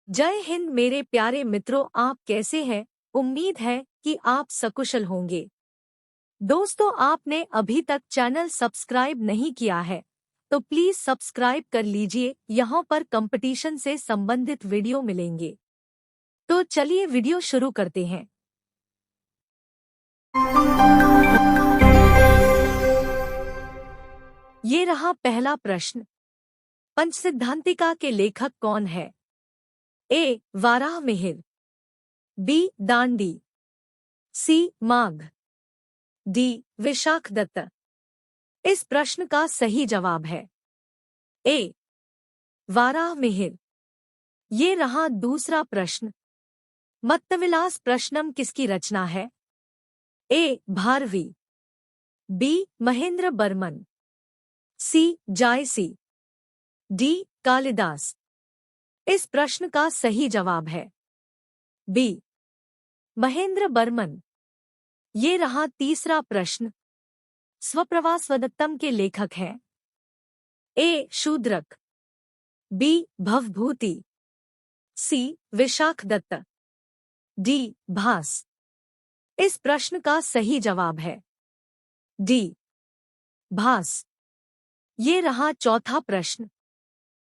जय हिंद मेरे प्यारे मित्रों, आप कैसे हैं? उम्मीद है कि आप सकुशल होंगे। दोस्तों, आपने अभी तक चैनल सब्सक्राइब नहीं किया है तो प्लीज सब्सक्राइब कर लीजिए। यहाँ पर कंपटीशन से संबंधित वीडियो मिलेंगे। तो चलिए वीडियो शुरू करते हैं। ये रहा पहला प्रश्न। पंचसिद्धांतिका के लेखक कौन है? ए. वाराह मिहिर, बी. दांडी, सी. माघ, डी. विशाख दत्त। इस प्रश्न का सही जवाब है ए. वाराह मिहिर। ये रहा दूसरा प्रश्न। मत्तविलास प्रश्नम किसकी रचना है? ए. भारवी, बी. महेंद्र बर्मन, सी. जायसी, डी. कालिदास। इस प्रश्न का सही जवाब है बी. महेंद्र बर्मन। ये रहा तीसरा प्रश्न। स्वप्रवासवदत्तम के लेखक हैं? ए. शूद्रक, बी. भवभूति, सी. विशाख दत्त, डी. भास। इस प्रश्न का सही जवाब है डी. भास। ये रहा चौथा प्रश्न।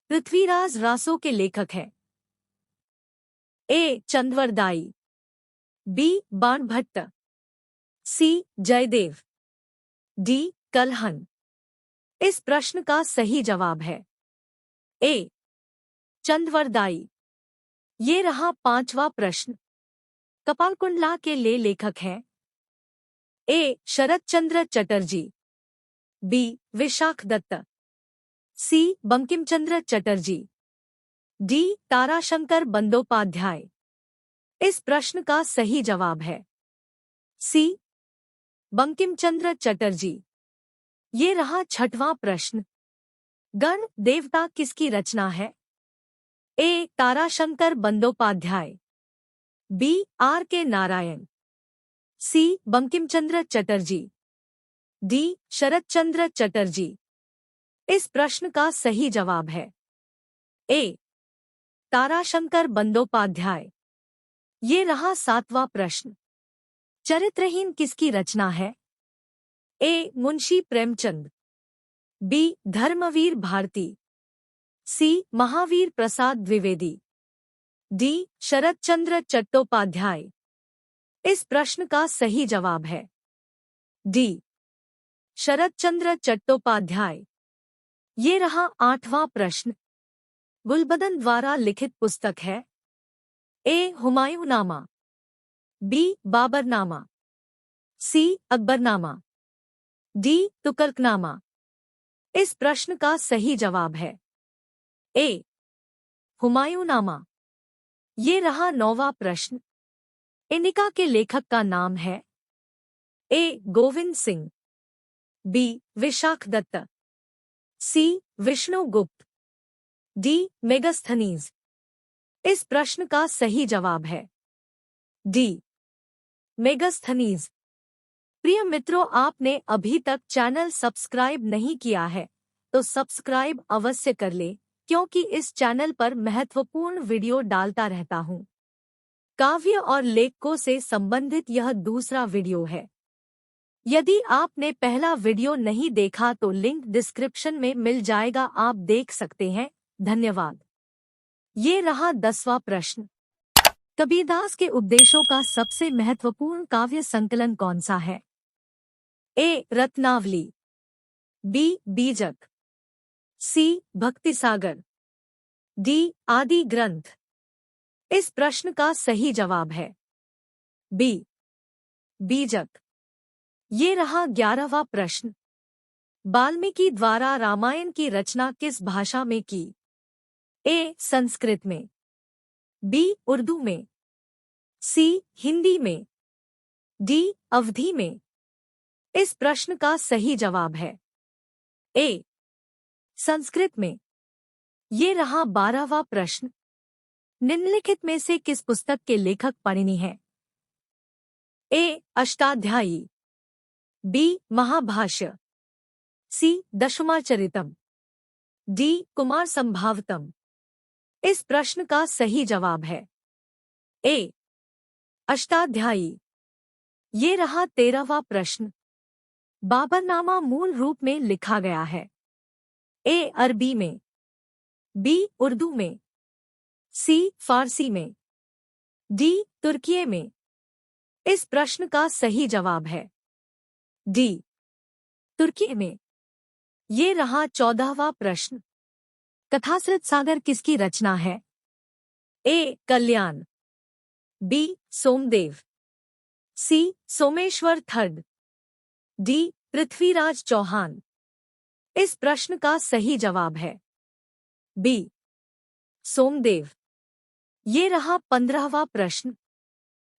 पृथ्वीराज रासो के लेखक हैं? ए. चंद्रवरदाई, बी. बाणभट्ट, सी. जयदेव, डी. कलहन। इस प्रश्न का सही जवाब है ए. चंद्रवरदाई। ये रहा पांचवा प्रश्न। कपालकुंडला के लेखक हैं? ए. शरत चंद्र चटर्जी, बी. विशाख दत्त, सी. बंकिम चंद्र चटर्जी, डी. ताराशंकर बंदोपाध्याय। इस प्रश्न का सही जवाब है सी. बंकिम चंद्र चटर्जी। ये रहा छठवां प्रश्न। गण देवता किसकी रचना है? ए. ताराशंकर बंदोपाध्याय, बी. आर के नारायण, सी. बंकिम चंद्र चटर्जी, डी. शरत चंद्र चटर्जी। इस प्रश्न का सही जवाब है ए. ताराशंकर बंदोपाध्याय। ये रहा सातवां प्रश्न। चरित्रहीन किसकी रचना है? ए. मुंशी प्रेमचंद, बी. धर्मवीर भारती, सी. महावीर प्रसाद द्विवेदी, डी. शरत चंद्र चट्टोपाध्याय। इस प्रश्न का सही जवाब है डी. शरत चंद्र चट्टोपाध्याय। ये रहा आठवां प्रश्न। गुलबदन द्वारा लिखित पुस्तक है? ए. हुमायूंनामा, बी. बाबरनामा, सी. अकबरनामा, डी. तुगलकनामा। इस प्रश्न का सही जवाब है ए. हुमायूंनामा। ये रहा नौवां प्रश्न। इनिका के लेखक का नाम है? ए. गोविंद सिंह, बी. विशाख दत्त, सी. विष्णुगुप्त, डी. मेगस्थनीज। इस प्रश्न का सही जवाब है डी. मेगस्थनीज। प्रिय मित्रों, आपने अभी तक चैनल सब्सक्राइब नहीं किया है तो सब्सक्राइब अवश्य कर ले, क्योंकि इस चैनल पर महत्वपूर्ण वीडियो डालता रहता हूँ। काव्य और लेखकों से संबंधित यह दूसरा वीडियो है। यदि आपने पहला वीडियो नहीं देखा तो लिंक डिस्क्रिप्शन में मिल जाएगा, आप देख सकते हैं। धन्यवाद। ये रहा 10वां प्रश्न। कबीरदास के उपदेशों का सबसे महत्वपूर्ण काव्य संकलन कौन सा है? ए. रत्नावली, बी. बीजक, सी. भक्तिसागर, डी. आदि ग्रंथ। इस प्रश्न का सही जवाब है बी. बीजक। ये रहा 11वां प्रश्न। वाल्मीकि द्वारा रामायण की रचना किस भाषा में की? ए. संस्कृत में, बी. उर्दू में, सी. हिंदी में, डी. अवधी में। इस प्रश्न का सही जवाब है ए. संस्कृत में। ये रहा 12वां प्रश्न। निम्नलिखित में से किस पुस्तक के लेखक पाणिनि हैं? ए. अष्टाध्यायी, बी. महाभाष्य, सी. दशमाचरितम, डी. कुमार संभावतम, इस प्रश्न का सही जवाब है ए अष्टाध्यायी। ये रहा 13वां प्रश्न। बाबरनामा मूल रूप में लिखा गया है ए अरबी में, बी उर्दू में, सी फारसी में, डी तुर्की में। इस प्रश्न का सही जवाब है डी तुर्की में। ये रहा 14वां प्रश्न। कथासृत सागर किसकी रचना है ए कल्याण, बी सोमदेव, सी सोमेश्वर थर्ड, डी पृथ्वीराज चौहान। इस प्रश्न का सही जवाब है बी सोमदेव। ये रहा 15वां प्रश्न।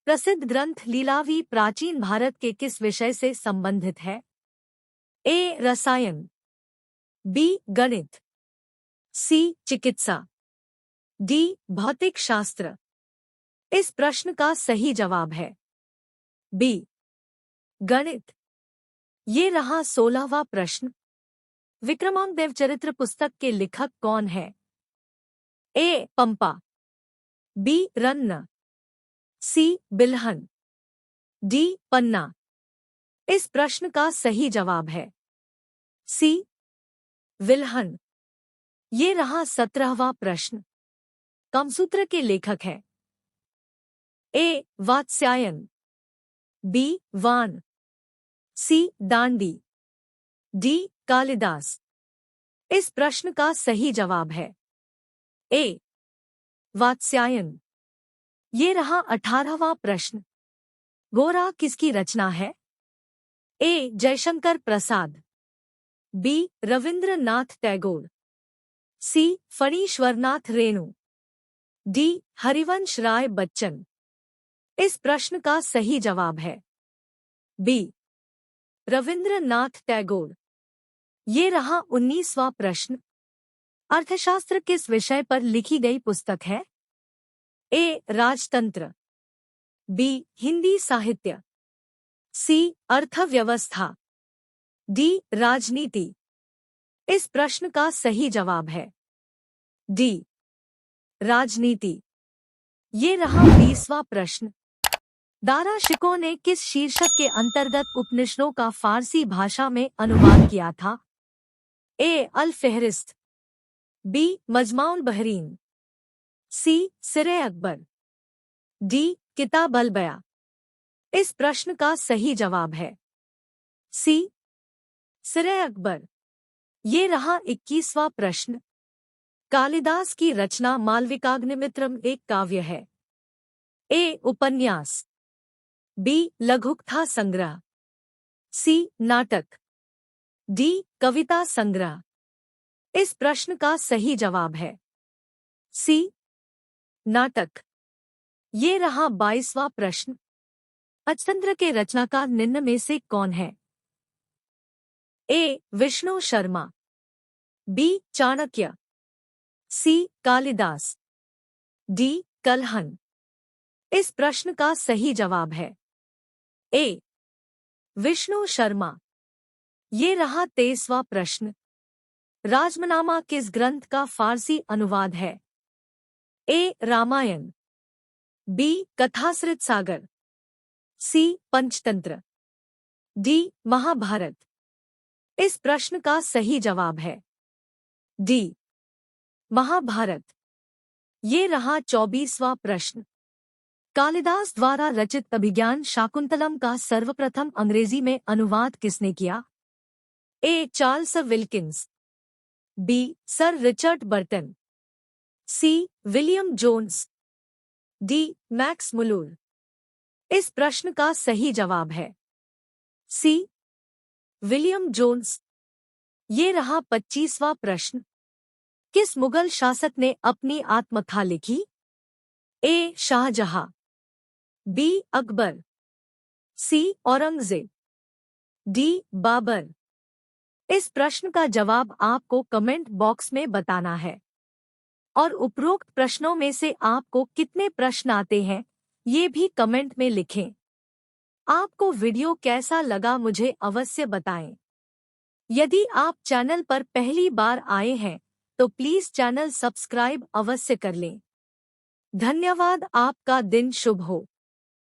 प्रसिद्ध ग्रंथ लीलावी प्राचीन भारत के किस विषय से संबंधित है ए रसायन, बी गणित, सी चिकित्सा, डी भौतिक शास्त्र। इस प्रश्न का सही जवाब है बी गणित। ये रहा 16वां प्रश्न। विक्रमांक चरित्र पुस्तक के लेखक कौन है ए पंपा, बी रन्न, सी बिल्हन, डी पन्ना। इस प्रश्न का सही जवाब है सी विल्हन। ये रहा 17वां प्रश्न। कामसूत्र के लेखक है ए वात्स्यायन, बी वान, सी दांडी, डी कालिदास। इस प्रश्न का सही जवाब है ए वात्स्यायन। ये रहा 18वां प्रश्न। गोरा किसकी रचना है ए जयशंकर प्रसाद, बी रविंद्रनाथ टैगोर, सी फणीश्वरनाथ रेणु, डी हरिवंश राय बच्चन। इस प्रश्न का सही जवाब है बी रविंद्रनाथ टैगोर। ये रहा 19वां प्रश्न। अर्थशास्त्र किस विषय पर लिखी गई पुस्तक है ए राजतंत्र, बी हिंदी साहित्य, सी अर्थव्यवस्था, डी राजनीति। इस प्रश्न का सही जवाब है डी राजनीति। ये रहा 20वां प्रश्न। दारा शिकोह ने किस शीर्षक के अंतर्गत उपनिषदों का फारसी भाषा में अनुवाद किया था ए अल फेहरिस्त, बी मजमाउल बहरीन, सी सिरे अकबर, डी किताब अल बया। इस प्रश्न का सही जवाब है सी सिरे अकबर। ये रहा 21वां प्रश्न। कालिदास की रचना मालविकाग्निमित्रम एक काव्य है ए उपन्यास, बी लघुकथा संग्रह, सी नाटक, डी कविता संग्रह। इस प्रश्न का सही जवाब है सी नाटक। ये रहा 22वां प्रश्न। पंचतंत्र के रचनाकार निम्न में से कौन है ए विष्णु शर्मा, बी चाणक्य, सी कालिदास, डी कल्हन। इस प्रश्न का सही जवाब है ए विष्णु शर्मा। ये रहा 23वां प्रश्न। राजमनामा किस ग्रंथ का फारसी अनुवाद है ए रामायण, बी कथासृत सागर, सी पंचतंत्र, डी महाभारत। इस प्रश्न का सही जवाब है डी महाभारत। ये रहा 24वां प्रश्न। कालिदास द्वारा रचित अभिज्ञान शाकुंतलम का सर्वप्रथम अंग्रेजी में अनुवाद किसने किया a Charles Wilkins, b Sir Richard Burton, c William Jones, d Max Muller. इस प्रश्न का सही जवाब है सी विलियम जोन्स। ये रहा 25वां प्रश्न। किस मुगल शासक ने अपनी आत्मकथा लिखी ए शाहजहां, बी अकबर, सी औरंगजेब, डी बाबर। इस प्रश्न का जवाब आपको कमेंट बॉक्स में बताना है। और उपरोक्त प्रश्नों में से आपको कितने प्रश्न आते हैं ये भी कमेंट में लिखें। आपको वीडियो कैसा लगा मुझे अवश्य बताएं। यदि आप चैनल पर पहली बार आए हैं तो प्लीज चैनल सब्सक्राइब अवश्य कर लें। धन्यवाद। आपका दिन शुभ हो।